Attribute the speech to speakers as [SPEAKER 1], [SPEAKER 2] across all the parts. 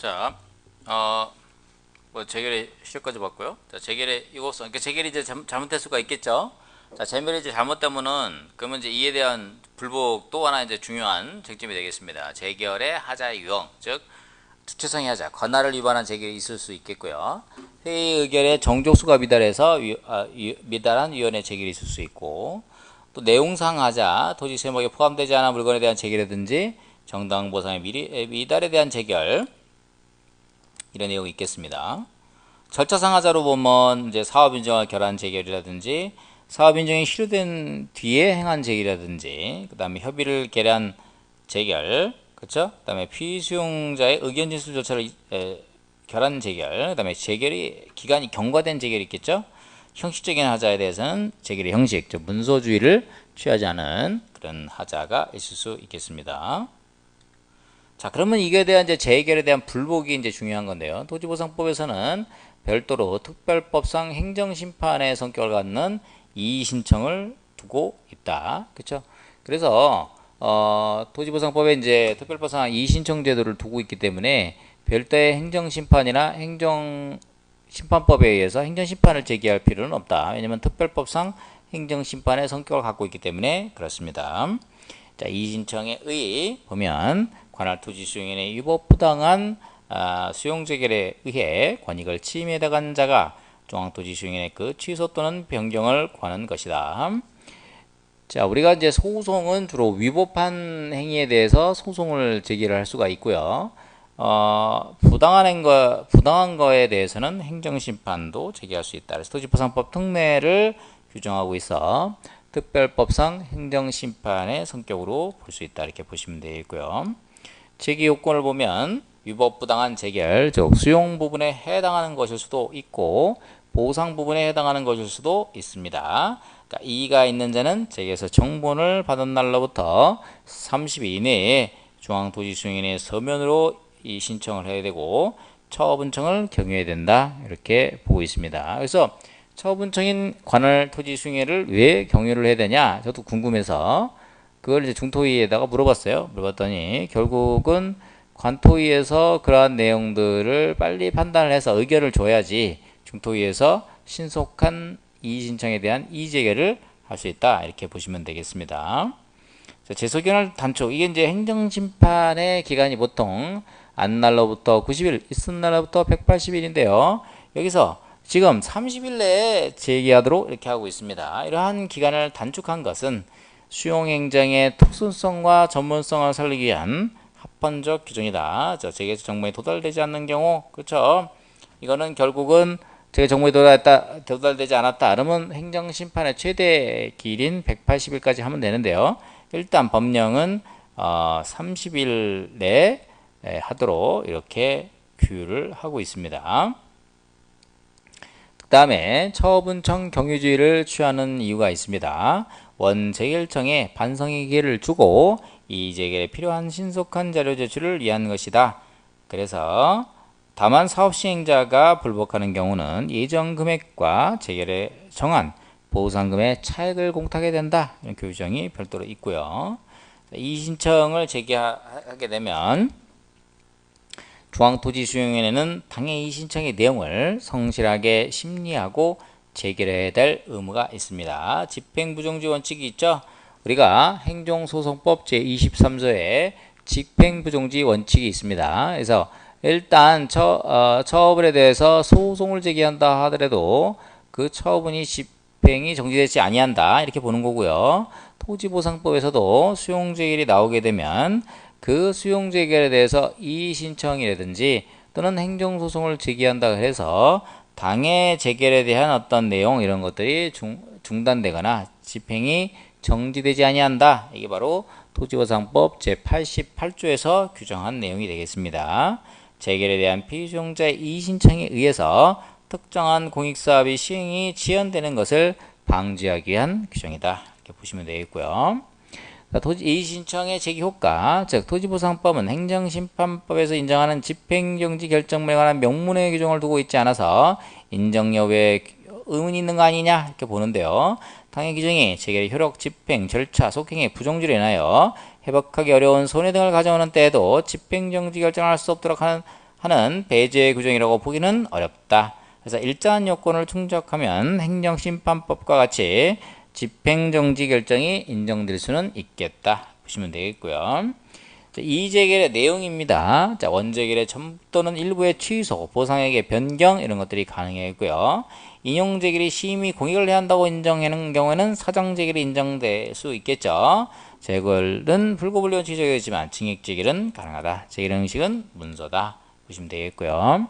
[SPEAKER 1] 자, 뭐 재결의 시효까지 봤고요. 자, 재결의 이것은 그러니까 재결이 이제 잘못될 수가 있겠죠. 자, 재결이 이제 잘못되면은 그러면 이제 이에 대한 불복 또 하나 이제 중요한 쟁점이 되겠습니다. 재결의 하자의 유형, 즉 주체성의 하자, 권한을 위반한 재결이 있을 수 있겠고요. 회의 의결의 정족수가 미달해서 미달한 위원회 재결이 있을 수 있고, 또 내용상 하자, 토지 세목에 포함되지 않은 물건에 대한 재결이라든지 정당 보상의 미달에 대한 재결, 이런 내용이 있겠습니다. 절차상 하자로 보면 이제 사업 인정을 결한 재결이라든지 사업 인정이 실효된 뒤에 행한 재결이라든지 그다음에 협의를 결한 재결, 그렇죠? 그다음에 피수용자의 의견 진술 절차를 결한 재결, 그다음에 재결이 기간이 경과된 재결이 있겠죠? 형식적인 하자에 대해서는 재결의 형식, 즉 문서주의를 취하지 않은 그런 하자가 있을 수 있겠습니다. 자, 그러면 이거에 대한 이제 재결에 대한 불복이 이제 중요한 건데요. 토지보상법에서는 별도로 특별법상 행정심판의 성격을 갖는 이의신청을 두고 있다. 그렇죠? 그래서 토지보상법에 이제 특별법상 이의신청 제도를 두고 있기 때문에 별도의 행정심판이나 행정심판법에 의해서 행정심판을 제기할 필요는 없다. 왜냐하면 특별법상 행정심판의 성격을 갖고 있기 때문에 그렇습니다. 자, 이의신청의 의 보면 관할 토지 수용인의 위법 부당한 수용 재결에 의해 권익을 침해해 간 자가 중앙토지 수용인의 그 취소 또는 변경을 구하는 것이다. 자, 우리가 이제 소송은 주로 위법한 행위에 대해서 소송을 제기를 할 수가 있고요. 부당한 거에 대해서는 행정심판도 제기할 수 있다. 그래서 토지보상법 특례를 규정하고 있어 특별법상 행정심판의 성격으로 볼 수 있다. 이렇게 보시면 되겠고요. 제기 요건을 보면 위법 부당한 재결, 즉 수용 부분에 해당하는 것일 수도 있고 보상 부분에 해당하는 것일 수도 있습니다. 그러니까 이의가 있는 자는 재계에서 정본을 받은 날로부터 30일 이내에 중앙토지수용인의 서면으로 이 신청을 해야 되고 처분청을 경유해야 된다. 이렇게 보고 있습니다. 그래서 처분청인 관할 토지수용회를 왜 경유를 해야 되냐? 저도 궁금해서 그걸 이제 중토위에다가 물어봤어요. 물어봤더니 결국은 관토위에서 그러한 내용들을 빨리 판단을 해서 의견을 줘야지 중토위에서 신속한 이의신청에 대한 이의제결을 할 수 있다. 이렇게 보시면 되겠습니다. 재소견을 단축. 이게 이제 행정심판의 기간이 보통 안날로부터 90일, 있은 날로부터 180일인데요. 여기서 지금 30일 내에 제기하도록 이렇게 하고 있습니다. 이러한 기간을 단축한 것은 수용행정의 특수성과 전문성을 살리기 위한 합헌적 규정이다. 재계에서 정보에 도달되지 않는 경우, 그렇죠? 이거는 결국은 재계 정보에 도달되지 않았다. 그러면 행정심판의 최대 기일인 180일까지 하면 되는데요. 일단 법령은 30일 내에 하도록 이렇게 규율을 하고 있습니다. 그 다음에 처분청 경유주의를 취하는 이유가 있습니다. 원재결청에 반성의 기회를 주고 이의제결에 필요한 신속한 자료 제출을 위한 것이다. 그래서 다만 사업시행자가 불복하는 경우는 예정 금액과 재결에 정한 보상금의 차액을 공탁하게 된다. 이런 규정이 별도로 있고요. 이 신청을 제기하게 되면 중앙토지수용위원회는 당의 이 신청의 내용을 성실하게 심리하고 재결해야 될 의무가 있습니다. 집행부정지 원칙이 있죠. 우리가 행정소송법 제23조에 집행부정지 원칙이 있습니다. 그래서 일단 처분에 대해서 소송을 제기한다 하더라도 그 처분이 집행이 정지되지 아니한다. 이렇게 보는 거고요. 토지보상법에서도 수용재결이 나오게 되면 그 수용재결에 대해서 이의신청이라든지 또는 행정소송을 제기한다 해서 당해 재결에 대한 어떤 내용 이런 것들이 중단되거나 집행이 정지되지 아니한다. 이게 바로 토지보상법 제88조에서 규정한 내용이 되겠습니다. 재결에 대한 피수용자의 이의신청에 의해서 특정한 공익사업의 시행이 지연되는 것을 방지하기 위한 규정이다. 이렇게 보시면 되겠고요. 이의신청의 제기 효과, 즉 토지보상법은 행정심판법에서 인정하는 집행정지 결정물에 관한 명문의 규정을 두고 있지 않아서 인정 여부에 의문이 있는 거 아니냐 이렇게 보는데요. 당해 규정이 재결의 효력, 집행, 절차, 속행의 부정지로 인하여 회복하기 어려운 손해 등을 가져오는 때에도 집행정지 결정을 할 수 없도록 하는 배제 규정이라고 보기는 어렵다. 그래서 일정한 요건을 충족하면 행정심판법과 같이 집행정지 결정이 인정될 수는 있겠다 보시면 되겠고요. 이의제결의 내용입니다. 원제결의 전부 또는 일부의 취소, 보상액의 변경 이런 것들이 가능하고요. 인용제결이 심의 공익을 해야 한다고 인정하는 경우에는 사정제결이 인정될 수 있겠죠. 제결은 불구불리한 취소이지만 증액제결은 가능하다. 제결 형식은 문서다 보시면 되겠고요.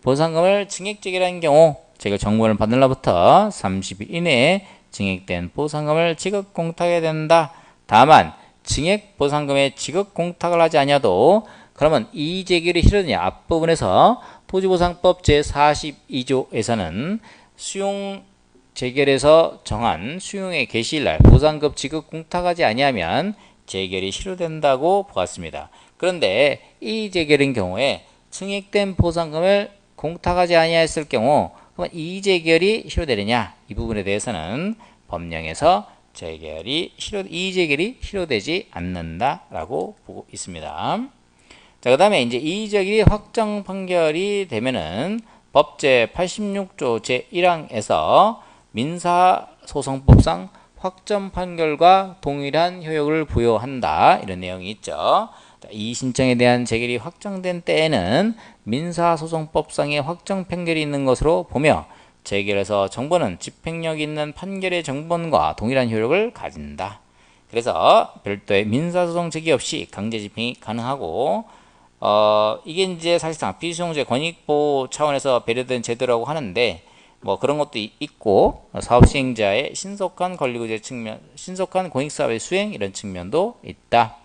[SPEAKER 1] 보상금을 증액제결한 경우 제결 정보를 받는 날부터 30일 이내에 증액된 보상금을 지급 공탁해야 된다. 다만 증액 보상금의 지급 공탁을 하지 아니어도 그러면 이의제결이 실효되냐 앞부분에서 토지보상법 제42조에서는 수용 재결에서 정한 수용의 개시일날 보상금 지급 공탁하지 아니하면 재결이 실효된다고 보았습니다. 그런데 이의제결인 경우에 증액된 보상금을 공탁하지 아니하였을 경우 그러면 이의제결이 실효되느냐 이 부분에 대해서는 법령에서 이의제결이 실효되지 않는다라고 보고 있습니다. 자, 그 다음에 이제 이의제결이 확정 판결이 되면은 법 제86조 제1항에서 민사소송법상 확정 판결과 동일한 효력을 부여한다 이런 내용이 있죠. 이 신청에 대한 재결이 확정된 때에는 민사소송법상의 확정 판결이 있는 것으로 보며 재결에서 정보는 집행력 있는 판결의 정본과 동일한 효력을 가진다. 그래서 별도의 민사소송 제기 없이 강제 집행이 가능하고 이게 이제 사실상 비수용제 권익보호 차원에서 배려된 제도라고 하는데 뭐 그런 것도 있고 사업시행자의 신속한 권리구제 측면, 신속한 공익사업의 수행 이런 측면도 있다.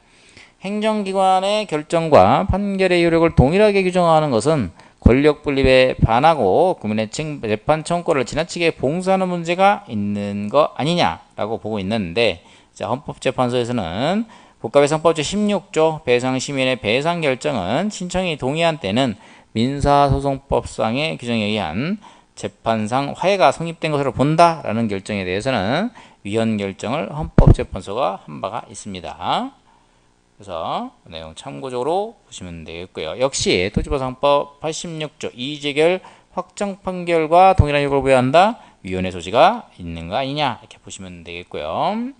[SPEAKER 1] 행정기관의 결정과 판결의 효력을 동일하게 규정하는 것은 권력 분립에 반하고 국민의 재판 청구권을 지나치게 봉쇄하는 문제가 있는 거 아니냐라고 보고 있는데 자, 헌법재판소에서는 국가배상법 제16조 배상시민의 배상 결정은 신청이 동의한 때는 민사소송법상의 규정에 의한 재판상 화해가 성립된 것으로 본다라는 결정에 대해서는 위헌 결정을 헌법재판소가 한 바가 있습니다. 그래서 내용 참고적으로 보시면 되겠고요. 역시 토지보상법 86조 이의제결 확정 판결과 동일한 효력을 부여한다. 위헌의 소지가 있는 거 아니냐 이렇게 보시면 되겠고요.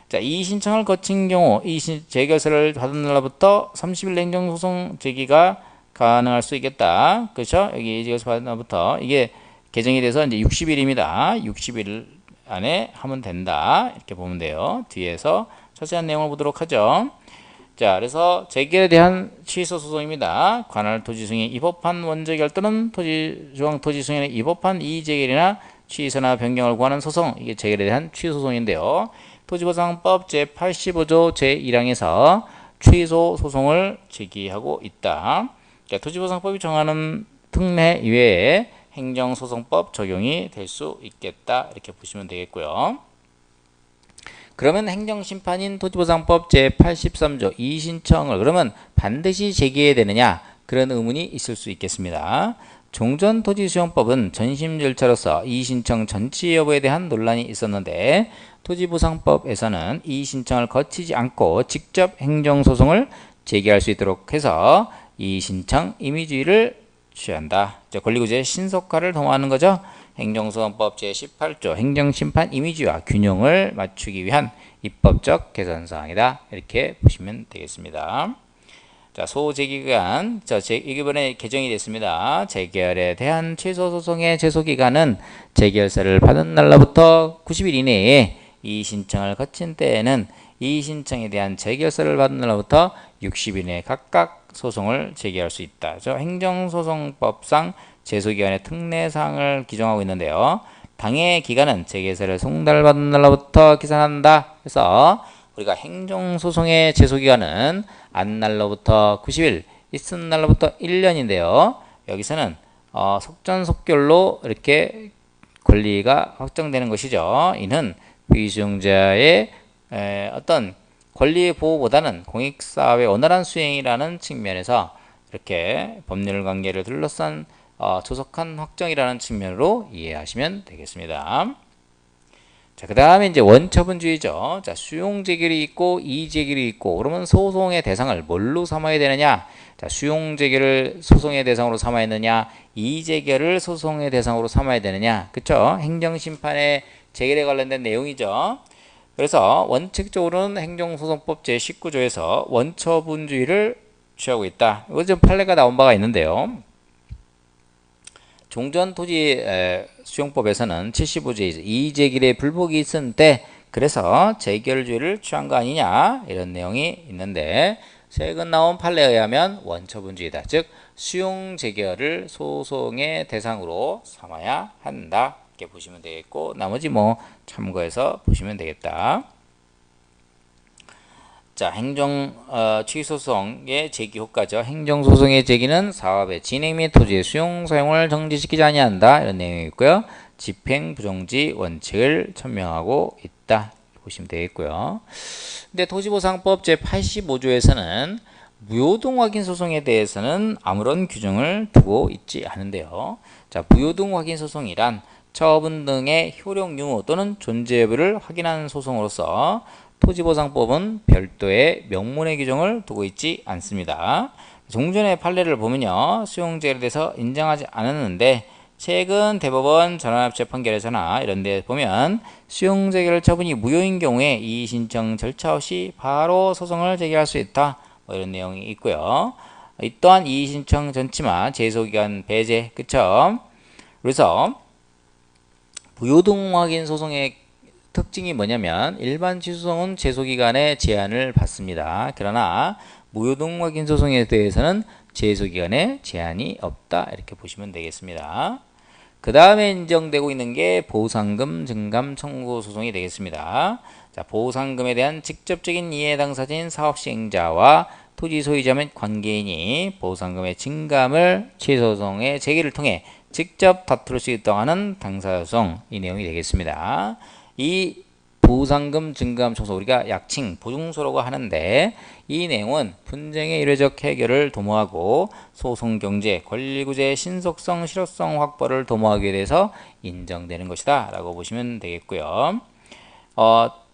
[SPEAKER 1] 자, 이의 신청을 거친 경우 이의 재결서를 받은 날부터 30일 행정소송 제기가 가능할 수 있겠다. 그렇죠? 여기 이의 재결서 받은 날부터 이게 개정이 돼서 이제 60일입니다. 60일 안에 하면 된다. 이렇게 보면 돼요. 뒤에서 자세한 내용을 보도록 하죠. 자, 그래서 재결에 대한 취소 소송입니다. 관할 토지승인 입법한 원재결 또는 중앙토지승인에 입법한 이의제결이나 취소나 변경을 구하는 소송, 이게 재결에 대한 취소 소송인데요. 토지보상법 제85조 제1항에서 취소 소송을 제기하고 있다. 그러니까 토지보상법이 정하는 특례 이외에 행정소송법 적용이 될 수 있겠다. 이렇게 보시면 되겠고요. 그러면 행정심판인 토지보상법 제83조 이의신청을 그러면 반드시 제기해야 되느냐 그런 의문이 있을 수 있겠습니다. 종전토지수용법은 전심 절차로서 이의신청 전치 여부에 대한 논란이 있었는데 토지보상법에서는 이의신청을 거치지 않고 직접 행정소송을 제기할 수 있도록 해서 이의신청 임의주의를 취한다. 권리구제의 신속화를 도모하는 거죠. 행정소송법 제18조 행정심판 임의주의와 균형을 맞추기 위한 입법적 개선사항이다. 이렇게 보시면 되겠습니다. 자, 소재기간, 이번에 개정이 됐습니다. 재결에 대한 취소소송의 제소기간은 재결서를 받은 날로부터 90일 이내에 이의신청을 거친 때에는 이의신청에 대한 재결서를 받은 날로부터 60일 이내에 각각 소송을 제기할 수 있다. 행정소송법상 제소기간의 특례사항을 규정하고 있는데요. 당해 기간은 재결서를 송달받은 날로부터 기산한다. 그래서 우리가 행정소송의 제소기간은 안 날로부터 90일, 있은 날로부터 1년인데요. 여기서는 속전속결로 이렇게 권리가 확정되는 것이죠. 이는 피수용자의 어떤 권리 보호보다는 공익사업의 원활한 수행이라는 측면에서 이렇게 법률 관계를 둘러싼 조속한 확정이라는 측면으로 이해하시면 되겠습니다. 자, 그 다음에 이제 원처분주의죠. 자, 수용재결이 있고 이의재결이 있고, 그러면 소송의 대상을 뭘로 삼아야 되느냐? 자, 수용재결을 소송의 대상으로 삼아야 되느냐? 이의재결을 소송의 대상으로 삼아야 되느냐? 그쵸? 행정심판의 재결에 관련된 내용이죠. 그래서 원칙적으로는 행정소송법 제19조에서 원처분주의를 취하고 있다. 이거 좀 판례가 나온 바가 있는데요. 종전토지 수용법에서는 75조에서 이의재결의 불복이 있을 때 그래서 재결주의를 취한 거 아니냐 이런 내용이 있는데 최근 나온 판례에 의하면 원처분주의다. 즉 수용재결을 소송의 대상으로 삼아야 한다. 이렇게 보시면 되겠고 나머지 뭐 참고해서 보시면 되겠다. 자, 취소송의 제기 효과죠. 행정소송의 제기는 사업의 진행 및 토지의 수용 사용을 정지시키지 아니한다. 이런 내용이 있고요. 집행 부정지 원칙을 천명하고 있다. 보시면 되겠고요. 근데 토지보상법 제85조에서는 무효동 확인 소송에 대해서는 아무런 규정을 두고 있지 않은데요. 자, 무효동 확인 소송이란 처분 등의 효력 유무 또는 존재 여부를 확인하는 소송으로서 토지보상법은 별도의 명문의 규정을 두고 있지 않습니다. 종전의 판례를 보면요. 수용재결에 대해서 인정하지 않았는데 최근 대법원 전환합체 판결에서나 이런 데 보면 수용재결 처분이 무효인 경우에 이의 신청 절차 없이 바로 소송을 제기할 수 있다. 뭐 이런 내용이 있고요. 이 또한 이의 신청 전치마 제소기간 배제 그쵸? 그래서 무효동 확인 소송의 특징이 뭐냐면 일반 취소송은 제소기간에 제한을 받습니다. 그러나 무효동 확인 소송에 대해서는 제소기간에 제한이 없다. 이렇게 보시면 되겠습니다. 그 다음에 인정되고 있는 게 보상금 증감 청구 소송이 되겠습니다. 자, 보상금에 대한 직접적인 이해 당사자인 사업시행자와 토지 소유자 및 관계인이 보상금의 증감을 취소소송의 제기를 통해 직접 다툴 수 있다고 하는 당사소송 이 내용이 되겠습니다. 이 보상금 증감 청소 우리가 약칭 보증소라고 하는데 이 내용은 분쟁의 일회적 해결을 도모하고 소송 경제, 권리구제의 신속성, 실효성 확보를 도모하기 위해서 인정되는 것이다 라고 보시면 되겠고요.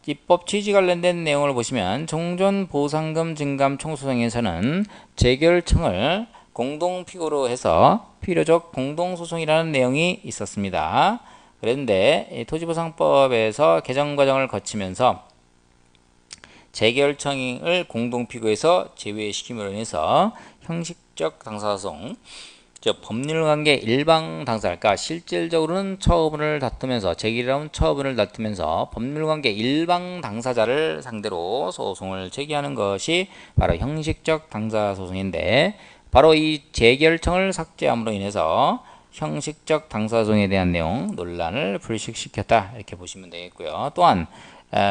[SPEAKER 1] 입법 취지 관련된 내용을 보시면 종전 보상금 증감 청소소송에서는 재결청을 공동피고로 해서 필요적 공동소송이라는 내용이 있었습니다. 그런데 토지보상법에서 개정 과정을 거치면서 재결청을 공동피고에서 제외시킴으로 인해서 형식적 당사소송, 즉 법률관계 일방 당사, 그러니까 실질적으로는 처분을 다투면서 제기라운 처분을 다투면서 법률관계 일방 당사자를 상대로 소송을 제기하는 것이 바로 형식적 당사소송인데 바로 이 재결청을 삭제함으로 인해서 형식적 당사소송에 대한 내용 논란을 불식시켰다 이렇게 보시면 되겠고요. 또한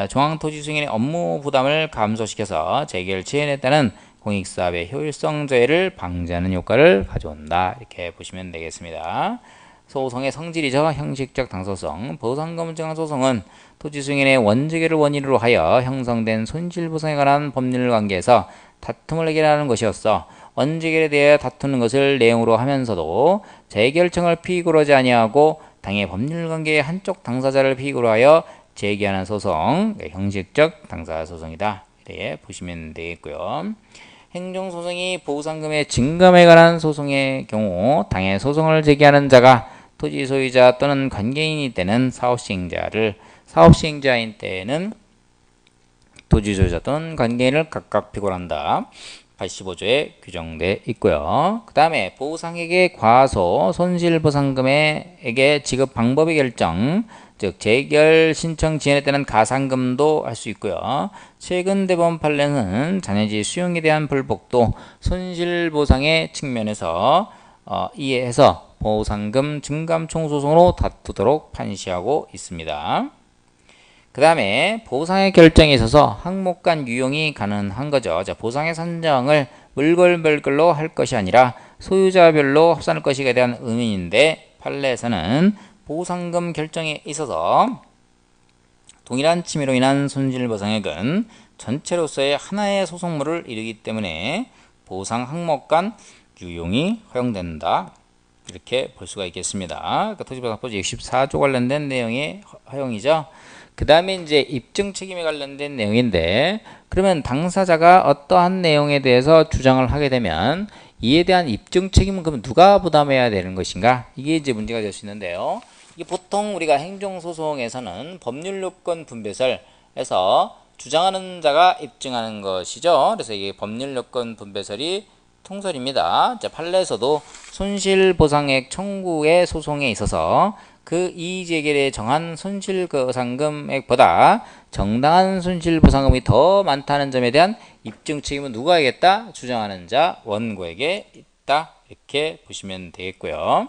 [SPEAKER 1] 중앙토지수행인의 업무 부담을 감소시켜서 재결치에 따른 공익사업의 효율성 저해를 방지하는 효과를 가져온다 이렇게 보시면 되겠습니다. 소송의 성질이죠. 형식적 당사소송, 보상금 증감소송은 토지수행인의 원재개를 원인으로 하여 형성된 손실보상에 관한 법률관계에서 다툼을 해결하는 것이었어 원재결에 대해 다투는 것을 내용으로 하면서도 재결청을 피고로 하지 아니하고 당의 법률관계의 한쪽 당사자를 피고로 하여 제기하는 소송, 형식적 당사소송이다. 이렇게 보시면 되겠고요. 행정소송이 보상금의 증감에 관한 소송의 경우 당의 소송을 제기하는 자가 토지 소유자 또는 관계인이 때는 사업시행자인 때는 토지 소유자 또는 관계인을 각각 피고한다. 85조에 규정되어 있고요. 그 다음에 보상액의 과소, 손실보상금액의 지급 방법의 결정, 즉 재결 신청 지연에 따른 가산금도 할 수 있고요. 최근 대법원 판례는 잔해지 수용에 대한 불복도 손실보상의 측면에서 이해해서 보상금 증감 총소송으로 다투도록 판시하고 있습니다. 그 다음에 보상의 결정에 있어서 항목 간 유용이 가능한 거죠. 자, 보상의 산정을 물걸별걸로 할 것이 아니라 소유자별로 합산할 것이에 대한 의미인데 판례에서는 보상금 결정에 있어서 동일한 침해로 인한 손실보상액은 전체로서의 하나의 소송물을 이루기 때문에 보상 항목 간 유용이 허용된다. 이렇게 볼 수가 있겠습니다. 그러니까 토지보상법 64조 관련된 내용의 허용이죠. 그 다음에 이제 입증 책임에 관련된 내용인데, 그러면 당사자가 어떠한 내용에 대해서 주장을 하게 되면 이에 대한 입증 책임은 그럼 누가 부담해야 되는 것인가? 이게 이제 문제가 될 수 있는데요. 이게 보통 우리가 행정소송에서는 법률요건 분배설에서 주장하는 자가 입증하는 것이죠. 그래서 이게 법률요건 분배설이 통설입니다. 자, 판례에서도 손실보상액 청구의 소송에 있어서 그 이의제기에 정한 손실보상금액보다 정당한 손실보상금이 더 많다는 점에 대한 입증 책임은 누가 하겠다? 주장하는 자 원고에게 있다. 이렇게 보시면 되겠고요.